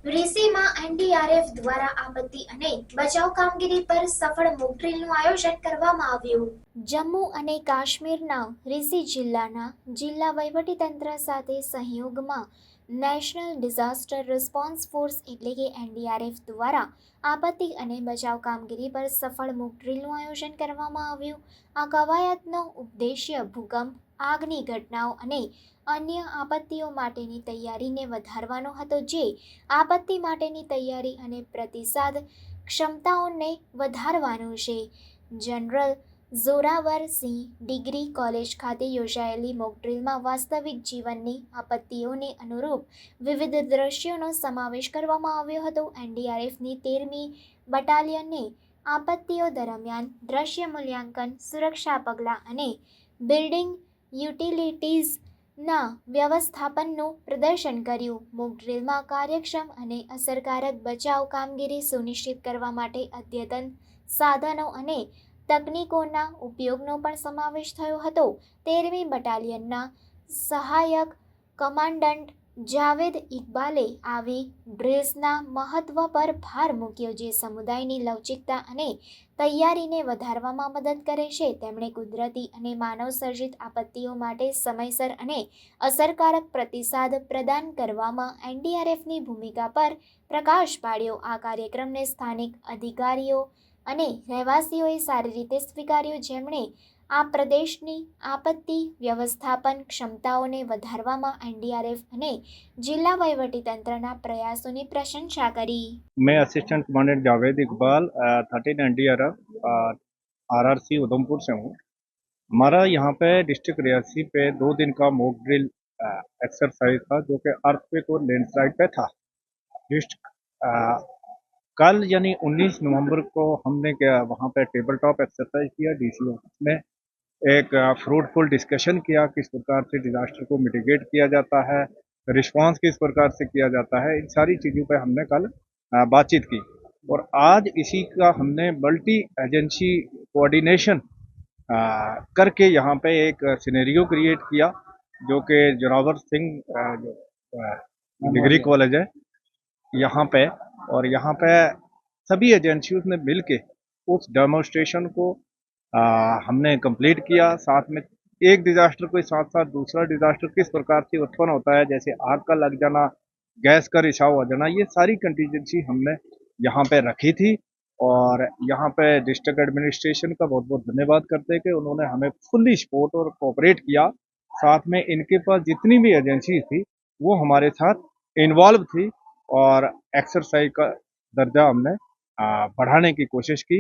રીસીમાં NDRF દ્વારા આપત્તિ અને બચાવ કામગીરી પર સફળ મોક ડ્રીલનું આયોજન કરવામાં આવ્યું. જમ્મુ અને કાશ્મીરના રીસી જિલ્લાના જિલ્લા વહીવટીતંત્ર સાથે સહયોગમાં નેશનલ ડિઝાસ્ટર રિસ્પોન્સ ફોર્સ એટલે કે એનડીઆરએફ દ્વારા આપત્તિ અને બચાવ કામગીરી પર સફળ મોક ડ્રીલનું આયોજન કરવામાં આવ્યું. આ કવાયતનો ઉદ્દેશ્ય ભૂકંપ, આગની ઘટનાઓ અને અન્ય આપત્તિઓ માટેની તૈયારીને વધારવાનો હતો, જે આપત્તિ માટેની તૈયારી અને પ્રતિસાદ ક્ષમતાઓને વધારવાનું છે. જનરલ ઝોરાવર સિંહ ડિગ્રી કોલેજ ખાતે યોજાયેલી મોક ડ્રીલમાં વાસ્તવિક જીવનની આપત્તિઓને અનુરૂપ વિવિધ દ્રશ્યોનો સમાવેશ કરવામાં આવ્યો હતો. એનડીઆરએફની 13મી બટાલિયને આપત્તિઓ દરમિયાન દ્રશ્ય મૂલ્યાંકન, સુરક્ષા પગલાં અને બિલ્ડિંગ યુટિલિટીઝના વ્યવસ્થાપનનું પ્રદર્શન કર્યું. મોક ડ્રીલમાં કાર્યક્ષમ અને અસરકારક બચાવ કામગીરી સુનિશ્ચિત કરવા માટે અદ્યતન સાધનો અને તકનીકોના ઉપયોગનો પણ સમાવેશ થયો હતો. 13મી બટાલિયનના સહાયક કમાન્ડન્ટ જાવેદ ઇકબાલે આવી ડ્રીલ્સના મહત્વ પર ભાર મૂક્યો, જે સમુદાયની લવચિકતા અને તૈયારીને વધારવામાં મદદ કરે છે. તેમણે કુદરતી અને માનવસર્જિત આપત્તિઓ માટે સમયસર અને અસરકારક પ્રતિસાદ પ્રદાન કરવામાં એનડીઆરએફની ભૂમિકા પર પ્રકાશ પાડ્યો. આ કાર્યક્રમને સ્થાનિક અધિકારીઓ અને રહેવાસીઓએ સારી રીતે સ્વીકાર્યો, જેમણે આ પ્રદેશની આપત્તિ વ્યવસ્થાપન ક્ષમતાઓને વધારવામાં એનડીઆરએફ અને જિલ્લા વહીવટીતંત્રના પ્રયાસોની પ્રશંસા કરી. मैं assistant commandant Javed Iqbal 13 NDRF RRC Udhampur से हूँ। हमारा यहाँ पे डिस्ट्रिक्ट रियासी पे 2 दिन का मॉक ड्रिल एक्सरसाइज था, जो कि अर्थक्वेक और लैंडस्लाइड पे था। कल यानी 19 नवंबर को हमने वहाँ पे टेबल टॉप एक्सरसाइज किया डीसी ऑफिस में। एक फ्रूटफुल डिस्कशन किया किस प्रकार से डिजास्टर को मिटिगेट किया जाता है, रिस्पांस किस प्रकार से किया जाता है, इन सारी चीज़ों पे हमने कल बातचीत की। और आज इसी का हमने मल्टी एजेंसी कोऑर्डिनेशन करके यहाँ पे एक सिनेरियो क्रिएट किया, जो कि जोरावर सिंह डिग्री कॉलेज है यहाँ पे, और यहाँ पे सभी एजेंसियों ने मिलके उस डेमोन्स्ट्रेशन को हमने कंप्लीट किया। साथ में एक डिजास्टर के साथ साथ दूसरा डिजास्टर किस प्रकार से उत्पन्न होता है, जैसे आग का लग जाना, गैस का रिसाव हो जाना, ये सारी कंटीजेंसी हमने यहाँ पे रखी थी। और यहाँ पे डिस्ट्रिक्ट एडमिनिस्ट्रेशन का बहुत बहुत धन्यवाद करते हैं कि उन्होंने हमें फुल्ली सपोर्ट और कोऑपरेट किया। साथ में इनके पास जितनी भी एजेंसी थी वो हमारे साथ इन्वॉल्व थी और एक्सरसाइज का दर्जा हमने बढ़ाने की कोशिश की।